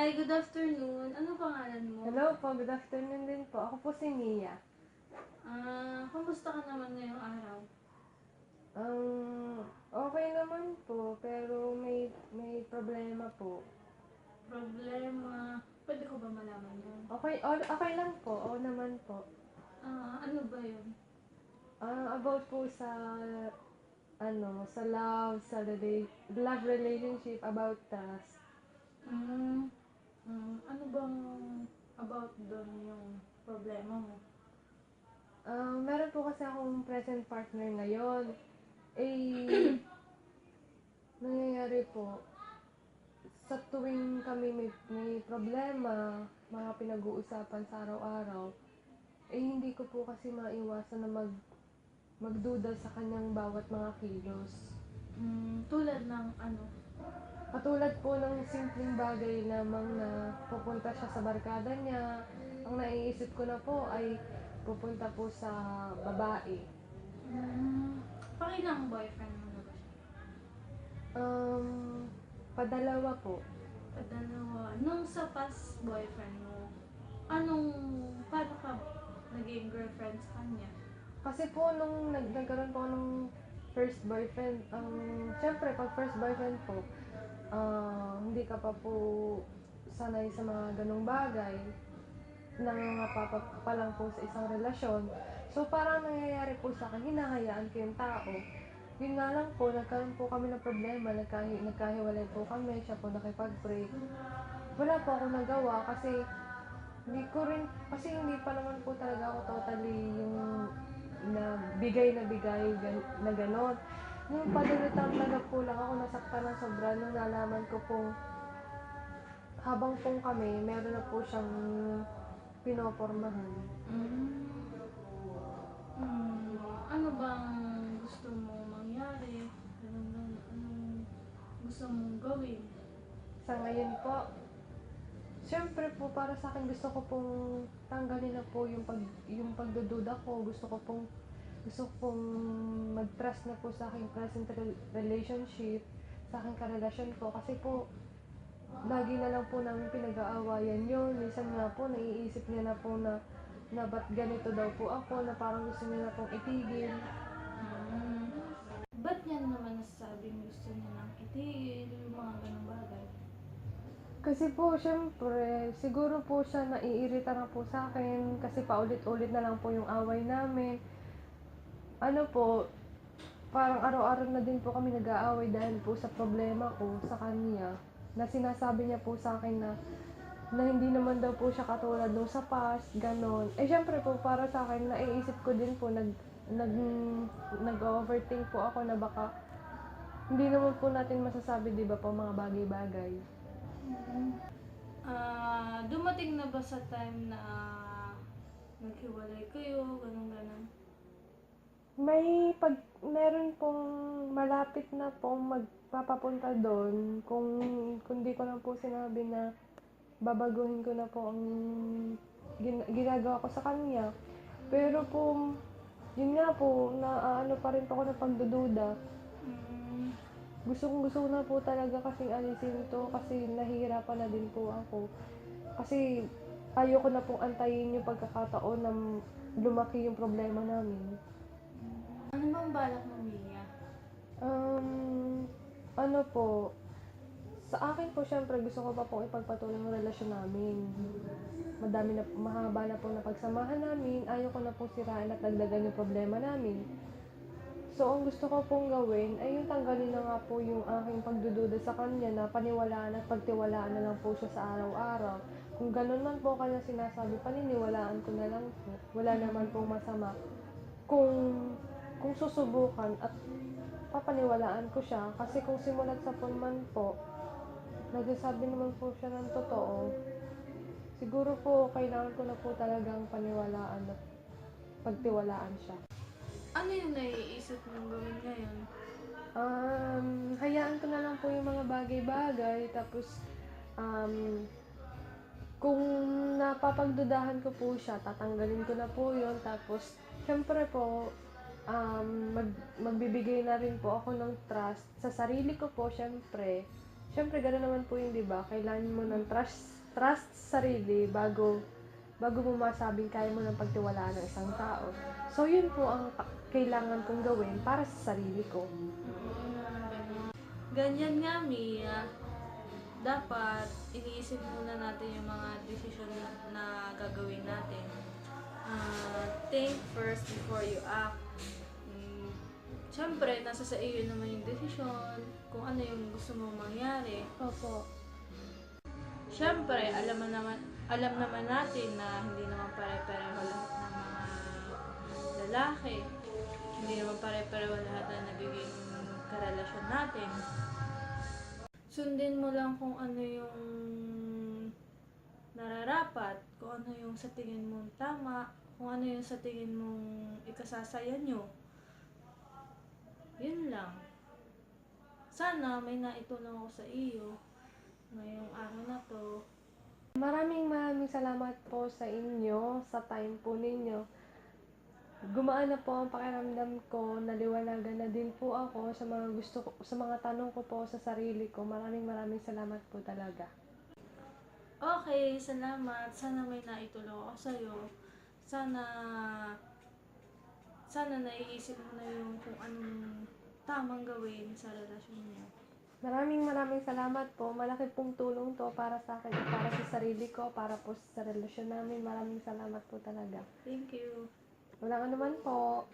Hi, good afternoon. Ano pangalan mo? Hello po, good afternoon din po. Ako po si Mia. Kamusta ka naman ngayong araw? Okay naman po, pero may problema po. Problema? Pwede ko ba malaman yun? Okay lang po, oo naman po. Ano ba yun? About po sa love, love relationship, about trust. Ano bang about doon yung problema mo? Meron po kasi akong present partner ngayon. Eh, nangyayari po, sa tuwing kami may problema, mga pinag-uusapan sa araw-araw, hindi ko po kasi maiwasan na magduda sa kanyang bawat mga kilos. Tulad ng ano? Katulad po ng simpleng bagay lamang na pupunta siya sa barkada niya, ang naiisip ko na po ay pupunta po sa babae. Pakilang boyfriend mo na ba siya? Padalawa po. Dalawa. Nung sa past boyfriend mo, paano ka naging girlfriend sa kanya? Kasi po nung nagkaroon po ako ng first boyfriend, syempre pag first boyfriend po, hindi ka pa po sanay sa mga ganong bagay, nangangapa pa lang po sa isang relasyon. So parang nangyayari po sa akin, hinahayaan ko yung tao. Yun nga lang po, nagkaroon po kami ng problema, nagkahiwalay po kami, siya po nakipag-break. Wala po ako nagawa kasi hindi pa naman po talaga ako totally yung na bigay na ganon. Nung padulutang talaga po lang ako nasaktan ng sobra nung nalaman ko pong habang pong kami, meron na po siyang pinopormahan. Ano bang gusto mo mangyari? Anong gusto mong gawin? Sa ngayon po, siyempre po para sa akin gusto ko pong tanggalin na po yung pagdududa ko. Gusto ko pong mag-trust na po sa aking present relationship, sa aking karelasyon ko. Kasi po, lagi na lang po namin pinag-aawayan yun. Minsan nga po, naiisip niya na po na ba't ganito daw po ako, na parang gusto niya na pong itigil. Ba't yan naman nasasabing gusto niya nang itigil yung mga ganong bagay? Kasi po, syempre, siguro po siya naiirita na po sa akin kasi paulit-ulit na lang po yung away namin. Ano po, parang araw-araw na din po kami nag-aaway dahil po sa problema ko sa kanya. Na sinasabi niya po sa akin na hindi naman daw po siya katulad nung sa past, ganon. Syempre po, para sa akin, naiisip ko din po, nag-overthink po ako na baka hindi naman po natin masasabi, di ba po, mga bagay-bagay. Dumating na ba sa time na naghiwalay kayo, ganun-ganun? Meron pong malapit na pong magpapapunta doon kung di ko lang po sinabi na babaguhin ko na po ang ginagawa ko sa kanya. Pero po, yun nga po, ano pa rin po ako ng pagdududa. Gusto ko na po talaga kasing alisin to kasi nahihirapan na din po ako. Kasi ayoko na pong antayin yung pagkakataon na lumaki yung problema namin. Ano bang balak mo, Mia? Ano po, sa akin po syempre gusto ko pa pong ipagpatuloy ang relasyon namin. Mahaba na pong napagsamahan namin, ayoko na pong sirain at dagdagan yung problema namin. So, ang gusto ko pong gawin ay yung tanggalin na nga po yung aking pagdududa sa kanya na paniwalaan at pagtiwalaan na lang po siya sa araw-araw. Kung ganun man po kanya sinasabi, paniniwalaan ko na lang po. Wala naman pong masama. Kung susubukan at papaniwalaan ko siya, kasi kung simulat sa man po, nagsasabi naman po siya ng totoo, siguro po kailangan ko na po talagang paniwalaan at pagtiwalaan siya. Ano yung naiisip mong gawin ngayon? Hayaan ko na lang po yung mga bagay-bagay, tapos kung napapagdudahan ko po siya, tatanggalin ko na po yun, tapos syempre po, magbibigay na rin po ako ng trust sa sarili ko po, syempre. Syempre, gano'n naman po yun, di ba? Kailangan mo ng trust trust sa sarili bago mo masabing kaya mo ng pagtiwalaan ng isang tao. So, yun po ang kailangan kong gawin para sa sarili ko. Ganyan nga, Mia. Dapat iniisip muna natin yung mga desisyon na gagawin natin. Think first before you act. Siyempre, nasa sa iyo naman yung desisyon, kung ano yung gusto mong mangyari. Opo. Siyempre, alam naman natin na hindi naman pare-pareho lahat ng mga lalaki. Hindi naman pare-pareho lahat na nagiging karelasyon natin. Sundin mo lang kung ano yung nararapat, kung ano yung sa tingin mong tama, kung ano yung sa tingin mong ikasasaya nyo. Yun lang. Sana may naitulong ako sa iyo ngayong araw na to. Maraming salamat po sa inyo, sa time po ninyo. Gumaan na po ang pakiramdam ko, naliwanagan na din po ako sa mga sa mga tanong ko po sa sarili ko. Maraming salamat po talaga. Okay, salamat. Sana may naitulong ako sa'yo. Sana naiisip mo na yung kung anong tamang gawin sa relasyon niyo. Maraming salamat po. Malaki pong tulong to para sa akin at para sa sarili ko, para po sa relasyon namin. Maraming salamat po talaga. Thank you. Walang anuman po.